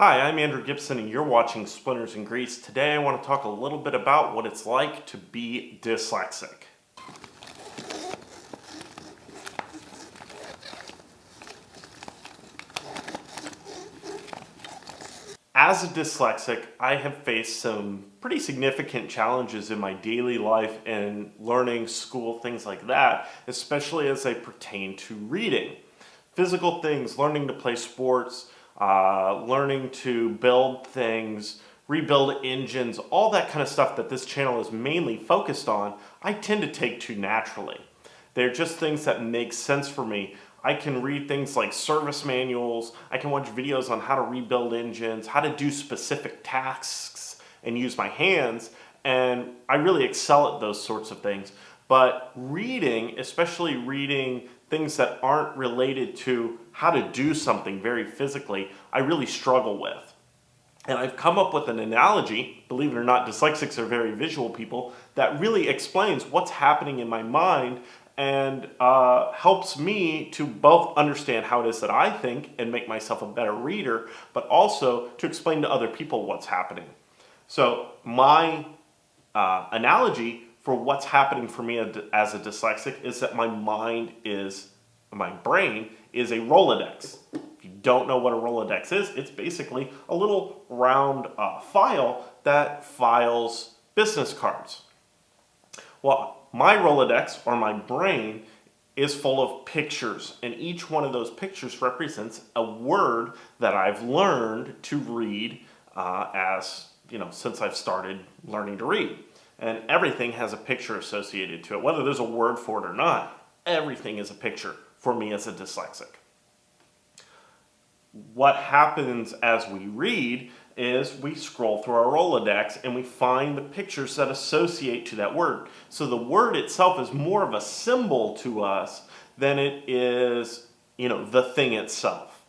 Hi, I'm Andrew Gibson and you're watching Splinters and Grease. Today I want to talk a little bit about what it's like to be dyslexic. As a dyslexic, I have faced some pretty significant challenges in my daily life and learning, school, things like that, especially as they pertain to reading. Physical things, learning to play sports, learning to build things, rebuild engines, all that kind of stuff that this channel is mainly focused on, I tend to take to naturally. They're just things that make sense for me. I can read things like service manuals, I can watch videos on how to rebuild engines, how to do specific tasks and use my hands, and I really excel at those sorts of things. But reading, especially reading things that aren't related to how to do something very physically, I really struggle with. And I've come up with an analogy, believe it or not, dyslexics are very visual people, that really explains what's happening in my mind and helps me to both understand how it is that I think and make myself a better reader, but also to explain to other people what's happening. So my analogy for what's happening for me as a dyslexic is that my brain is a Rolodex. If you don't know what a Rolodex is, it's basically a little round file that files business cards. Well, my Rolodex, or my brain, is full of pictures, and each one of those pictures represents a word that I've learned to read since I've started learning to read. And everything has a picture associated to it. Whether there's a word for it or not, everything is a picture for me as a dyslexic. What happens as we read is we scroll through our Rolodex and we find the pictures that associate to that word. So the word itself is more of a symbol to us than it is, the thing itself.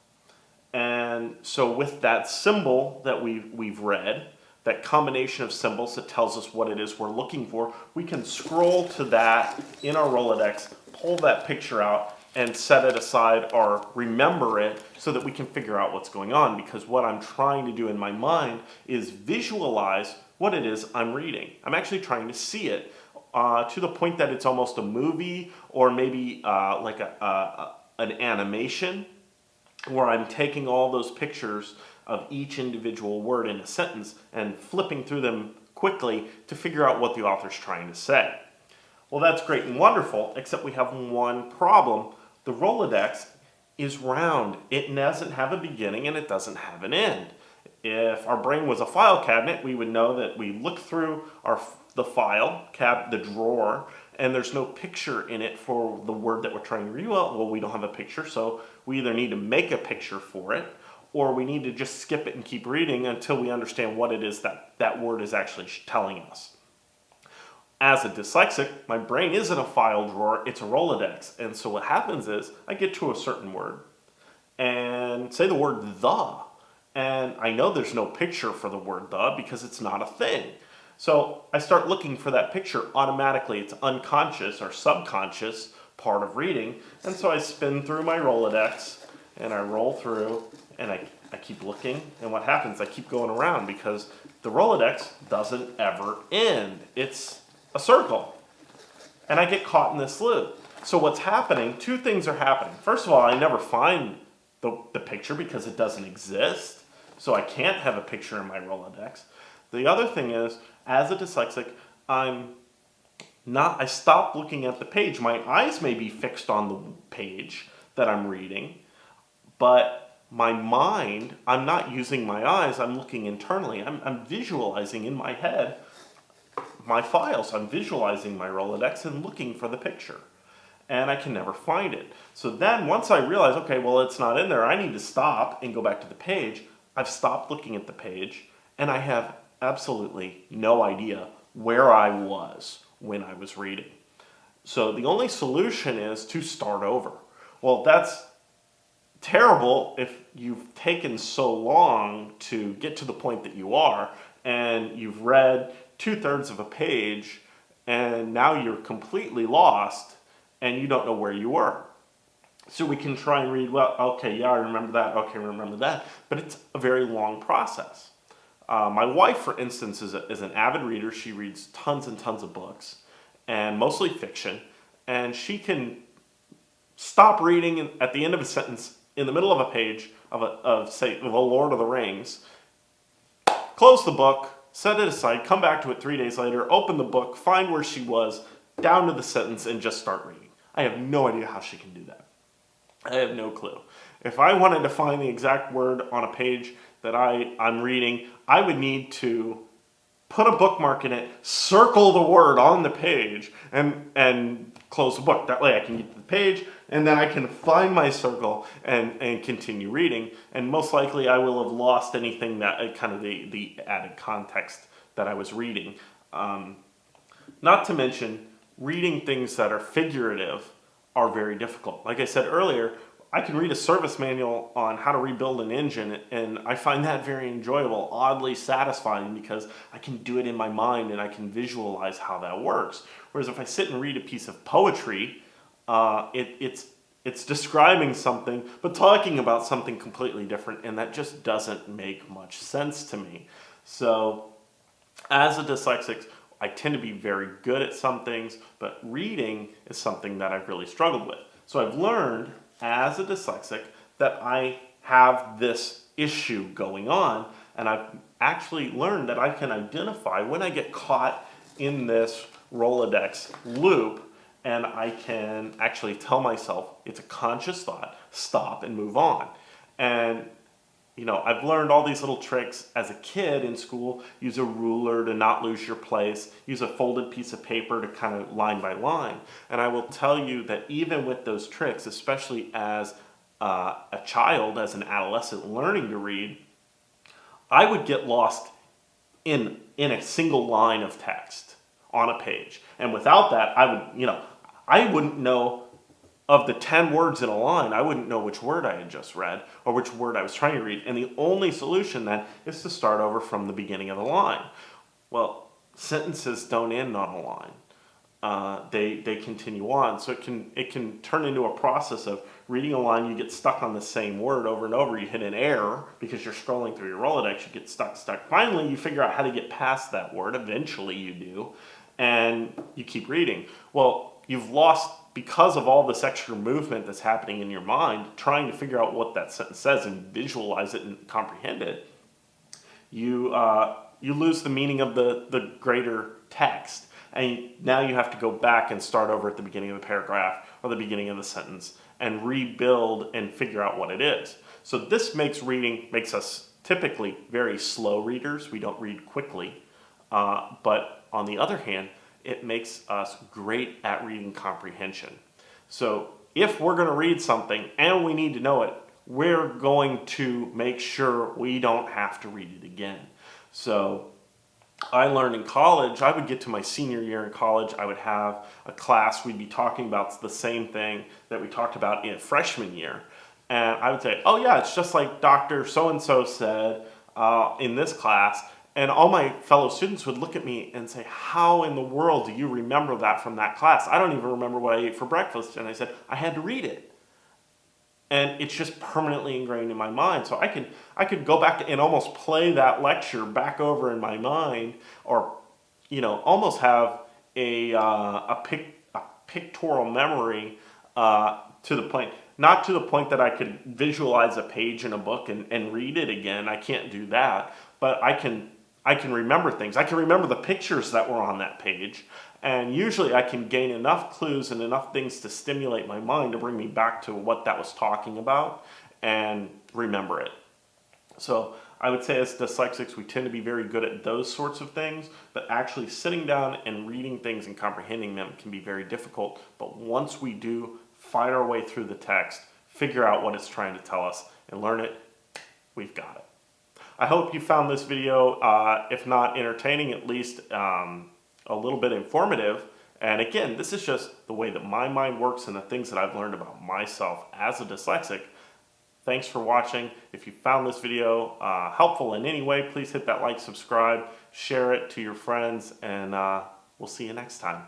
And so with that symbol that we've read, that combination of symbols that tells us what it is we're looking for, we can scroll to that in our Rolodex, pull that picture out, and set it aside or remember it so that we can figure out what's going on. Because what I'm trying to do in my mind is visualize what it is I'm reading. I'm actually trying to see it to the point that it's almost a movie or maybe like an animation where I'm taking all those pictures of each individual word in a sentence and flipping through them quickly to figure out what the author's trying to say. Well, that's great and wonderful, except we have one problem. The Rolodex is round. It doesn't have a beginning and it doesn't have an end. If our brain was a file cabinet, we would know that we look through the file, the drawer, and there's no picture in it for the word that we're trying to read. Well, we don't have a picture, so we either need to make a picture for it, or we need to just skip it and keep reading until we understand what it is that word is actually telling us. As a dyslexic, my brain isn't a file drawer, it's a Rolodex. And so what happens is I get to a certain word and say the word the, and I know there's no picture for the word the because it's not a thing. So I start looking for that picture automatically. It's unconscious or subconscious part of reading. And so I spin through my Rolodex and I roll through and I keep looking, and what happens? I keep going around because the Rolodex doesn't ever end. It's a circle. And I get caught in this loop. So what's happening, two things are happening. First of all, I never find the picture because it doesn't exist. So I can't have a picture in my Rolodex. The other thing is, as a dyslexic, I stop looking at the page. My eyes may be fixed on the page that I'm reading, but my mind, I'm not using my eyes, I'm looking internally. I'm visualizing in my head my files. I'm visualizing my Rolodex and looking for the picture. And I can never find it. So then once I realize, okay, well, it's not in there, I need to stop and go back to the page. I've stopped looking at the page and I have absolutely no idea where I was when I was reading. So the only solution is to start over. Well, that's terrible if you've taken so long to get to the point that you are and you've read 2/3 of a page and now you're completely lost and you don't know where you were. So we can try and read, well, okay, yeah, I remember that, okay, I remember that, but it's a very long process. My wife, for instance, is an avid reader. She reads tons and tons of books, and mostly fiction, and she can stop reading at the end of a sentence in the middle of a page of say, The Lord of the Rings, close the book, set it aside, come back to it 3 days later, open the book, find where she was, down to the sentence, and just start reading. I have no idea how she can do that. I have no clue. If I wanted to find the exact word on a page that I'm reading, I would need to put a bookmark in it, circle the word on the page, and close the book. That way I can get to the page, and then I can find my circle and continue reading. And most likely I will have lost anything that kind of the added context that I was reading. Not to mention, reading things that are figurative are very difficult. Like I said earlier, I can read a service manual on how to rebuild an engine, and I find that very enjoyable, oddly satisfying, because I can do it in my mind and I can visualize how that works. Whereas if I sit and read a piece of poetry, it's describing something, but talking about something completely different, and that just doesn't make much sense to me. So, as a dyslexic, I tend to be very good at some things, but reading is something that I've really struggled with. So I've learned as a dyslexic that I have this issue going on, and I've actually learned that I can identify when I get caught in this Rolodex loop, and I can actually tell myself it's a conscious thought, stop and move on. And I've learned all these little tricks as a kid in school. Use a ruler to not lose your place. Use a folded piece of paper to kind of line by line. And I will tell you that even with those tricks, especially as a child, as an adolescent learning to read, I would get lost in a single line of text on a page. And without that, I wouldn't know. Of the 10 words in a line, I wouldn't know which word I had just read or which word I was trying to read. And the only solution then is to start over from the beginning of the line. Well, sentences don't end on a line. They continue on. So it can turn into a process of reading a line, you get stuck on the same word over and over, you hit an error because you're scrolling through your Rolodex, you get stuck. Finally, you figure out how to get past that word. Eventually you do. And you keep reading. Well, you've lost, because of all this extra movement that's happening in your mind, trying to figure out what that sentence says and visualize it and comprehend it, you lose the meaning of the greater text. And now you have to go back and start over at the beginning of the paragraph or the beginning of the sentence and rebuild and figure out what it is. So this makes us typically very slow readers. We don't read quickly. But on the other hand, it makes us great at reading comprehension. So if we're going to read something and we need to know it, we're going to make sure we don't have to read it again. So I learned in college, I would get to my senior year in college, I would have a class, we'd be talking about the same thing that we talked about in freshman year. And I would say, oh yeah, it's just like Dr. So-and-so said in this class. And all my fellow students would look at me and say, how in the world do you remember that from that class? I don't even remember what I ate for breakfast. And I said, I had to read it. And it's just permanently ingrained in my mind. So I could go back and almost play that lecture back over in my mind, or almost have a pictorial memory to the point. Not to the point that I could visualize a page in a book and read it again. I can't do that. But I can remember things. I can remember the pictures that were on that page. And usually I can gain enough clues and enough things to stimulate my mind to bring me back to what that was talking about and remember it. So I would say as dyslexics, we tend to be very good at those sorts of things, but actually sitting down and reading things and comprehending them can be very difficult. But once we do find our way through the text, figure out what it's trying to tell us, and learn it, we've got it. I hope you found this video, if not entertaining, at least a little bit informative. And again, this is just the way that my mind works and the things that I've learned about myself as a dyslexic. Thanks for watching. If you found this video helpful in any way, please hit that like, subscribe, share it to your friends, and we'll see you next time.